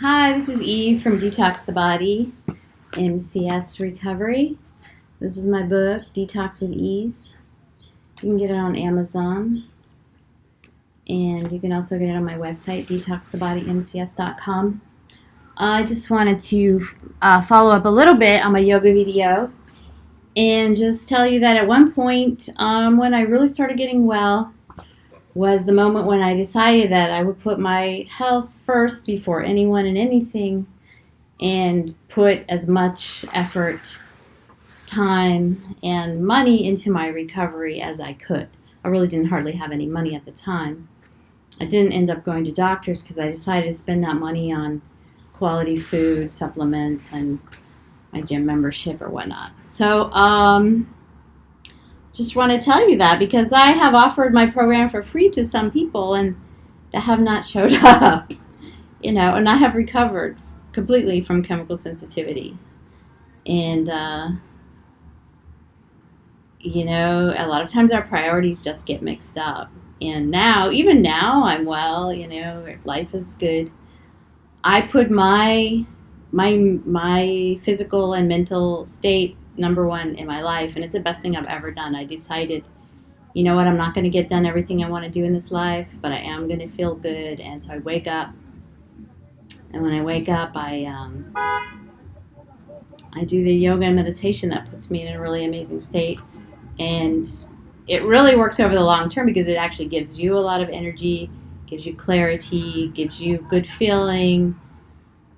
Hi, this is Eve from Detox the Body, MCS Recovery. This is my book, Detox with Ease. You can get it on Amazon, and you can also get it on my website, detoxthebodymcs.com. I just wanted to follow up a little bit on my yoga video and just tell you that at one point, when I really started getting well, was the moment when I decided that I would put my health first before anyone and anything, and put as much effort, time, and money into my recovery as I could. I really didn't hardly have any money at the time. I didn't end up going to doctors because I decided to spend that money on quality food, supplements, and my gym membership or whatnot. So, just want to tell you that because I have offered my program for free to some people and that have not showed up, and I have recovered completely from chemical sensitivity. And, a lot of times our priorities just get mixed up. And even now, I'm well, life is good. I put my physical and mental state number one in my life, and it's the best thing I've ever done. I decided, you know what, I'm not going to get done everything I want to do in this life, but I am going to feel good. And so I wake up, and when I wake up, I do the yoga and meditation that puts me in a really amazing state. And it really works over the long term because it actually gives you a lot of energy, gives you clarity, gives you good feeling,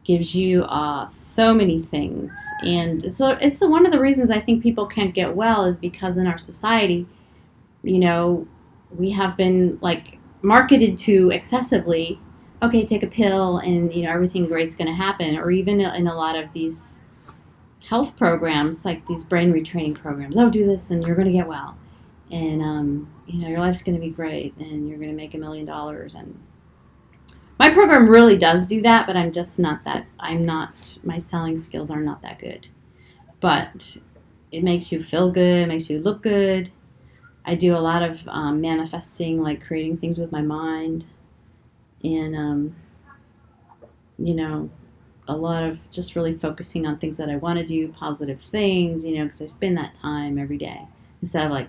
gives you so many things. And it's one of the reasons I think people can't get well is because in our society, we have been marketed to excessively, okay, take a pill and everything great's going to happen. Or even in a lot of these health programs, like these brain retraining programs, oh, do this and you're going to get well. And, your life's going to be great and you're going to make $1 million. And my program really does do that, but I'm just not that. My selling skills are not that good. But it makes you feel good, it makes you look good. I do a lot of manifesting, like creating things with my mind. And, a lot of just really focusing on things that I want to do, positive things, because I spend that time every day instead of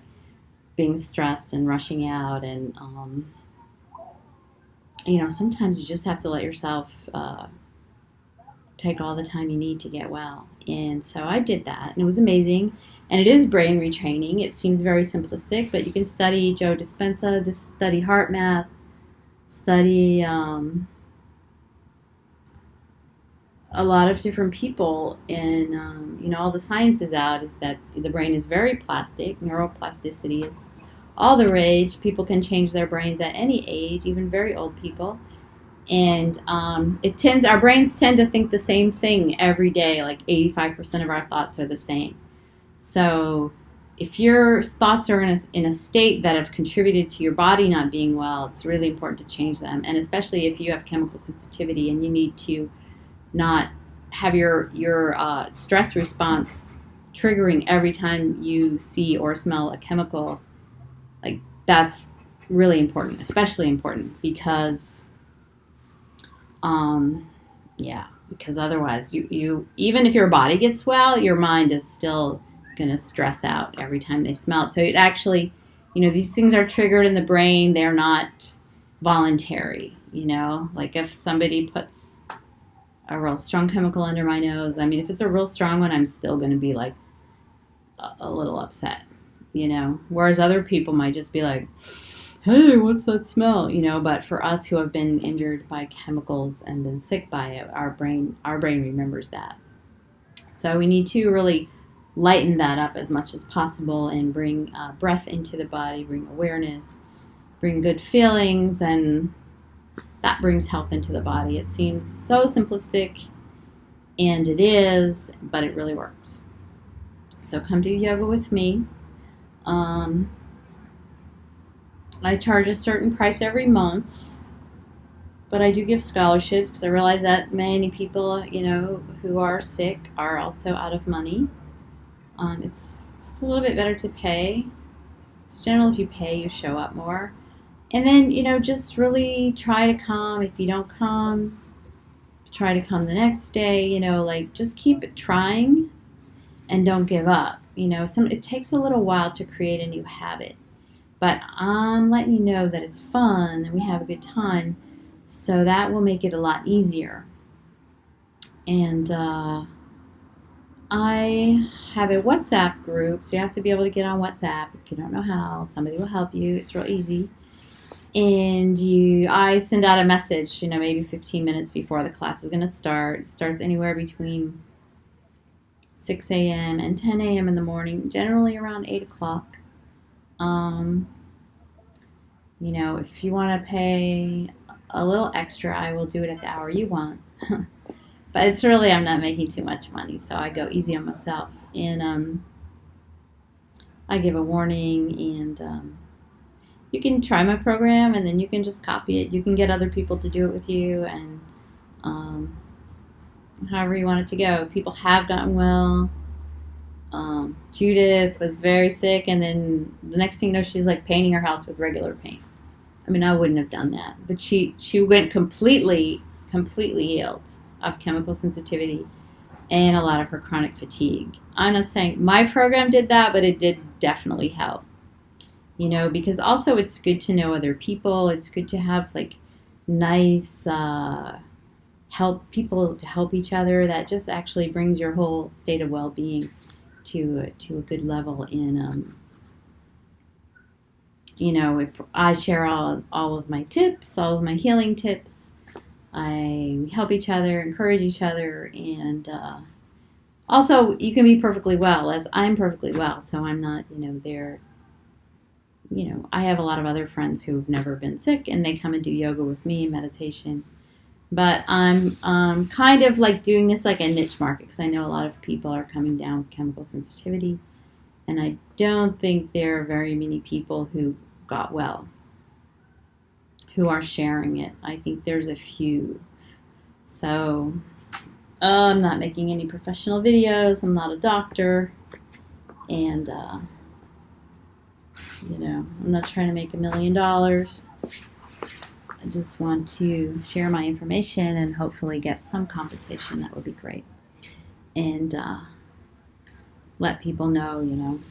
being stressed and rushing out. And, sometimes you just have to let yourself take all the time you need to get well. And so I did that, and it was amazing. And it is brain retraining. It seems very simplistic, but you can study Joe Dispenza, just study heart math, study a lot of different people. And, all the science is out is that the brain is very plastic. Neuroplasticity is all the rage. People can change their brains at any age, even very old people. And our brains tend to think the same thing every day. Like 85% of our thoughts are the same. So if your thoughts are in a state that have contributed to your body not being well, it's really important to change them. And especially if you have chemical sensitivity and you need to not have your stress response triggering every time you see or smell a chemical, that's really important, especially important because because otherwise you even if your body gets well, your mind is still going to stress out every time they smell it. So it actually, these things are triggered in the brain. They're not voluntary, like if somebody puts a real strong chemical under my nose, if it's a real strong one, I'm still going to be a little upset, whereas other people might just be like, hey, what's that smell? But for us who have been injured by chemicals and been sick by it, our brain remembers that. So we need to really lighten that up as much as possible and bring breath into the body, bring awareness, bring good feelings, and that brings health into the body. It seems so simplistic, and it is, but it really works. So come do yoga with me. I charge a certain price every month, but I do give scholarships because I realize that many people, who are sick are also out of money. It's a little bit better to pay. It's general, if you pay, you show up more. And then, just really try to come. If you don't come, try to come the next day, like just keep trying and don't give up. It takes a little while to create a new habit, but I'm letting you know that it's fun and we have a good time, so that will make it a lot easier. And I have a WhatsApp group, so you have to be able to get on WhatsApp. If you don't know how, somebody will help you. It's real easy. And I send out a message, maybe 15 minutes before the class is going to start. It starts anywhere between 6 a.m. and 10 a.m. in the morning, generally around 8 o'clock. If you want to pay a little extra, I will do it at the hour you want. But it's really, I'm not making too much money, so I go easy on myself. And I give a warning, and you can try my program, and then you can just copy it. You can get other people to do it with you, and however you want it to go. People have gotten well. Judith was very sick, and then the next thing you know, she's like painting her house with regular paint. I mean, I wouldn't have done that, but she went completely healed of chemical sensitivity and a lot of her chronic fatigue. I'm not saying my program did that, but it did definitely help. Because also it's good to know other people. It's good to have like nice help people to help each other. That just actually brings your whole state of well-being to a good level. And if I share all of my tips, all of my healing tips, I help each other, encourage each other, and also you can be perfectly well, as I'm perfectly well. So I'm not, there. I have a lot of other friends who've never been sick, and they come and do yoga with me, meditation. But I'm kind of like doing this like a niche market, because I know a lot of people are coming down with chemical sensitivity, and I don't think there are very many people who got well who are sharing it. I think there's a few. So I'm not making any professional videos. I'm not a doctor, and I'm not trying to make $1 million. I just want to share my information and hopefully get some compensation. That would be great. And let people know,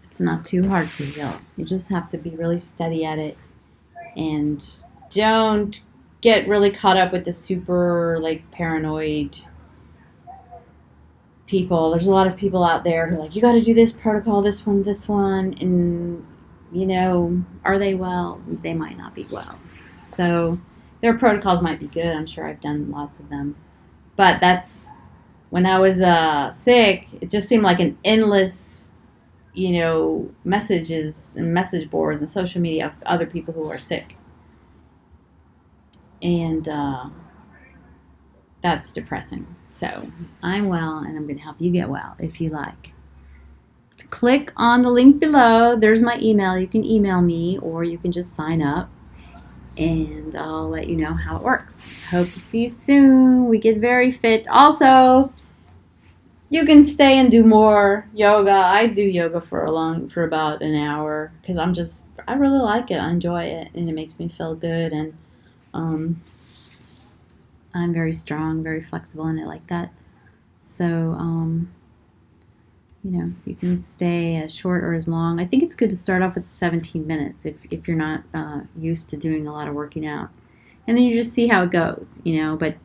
it's not too hard to heal. You just have to be really steady at it, and don't get really caught up with the super like paranoid people. There's a lot of people out there who are like, you got to do this protocol, this one, and are they well? They might not be well. So their protocols might be good. I'm sure I've done lots of them, but that's when I was sick. It just seemed like an endless messages and message boards and social media of other people who are sick. And that's depressing. So I'm well, and I'm going to help you get well if you like. Click on the link below. There's my email. You can email me, or you can just sign up, and I'll let you know how it works. Hope to see you soon. We get very fit. Also, you can stay and do more yoga. I do yoga for about an hour, because I really like it. I enjoy it, and it makes me feel good, and I'm very strong, very flexible, and I like that. So, you can stay as short or as long. I think it's good to start off with 17 minutes if you're not used to doing a lot of working out. And then you just see how it goes, but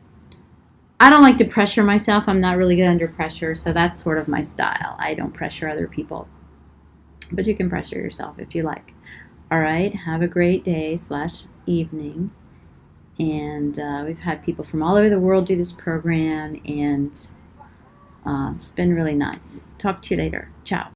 I don't like to pressure myself. I'm not really good under pressure, so that's sort of my style. I don't pressure other people, but you can pressure yourself if you like. All right, have a great day/evening, and we've had people from all over the world do this program, and it's been really nice. Talk to you later. Ciao.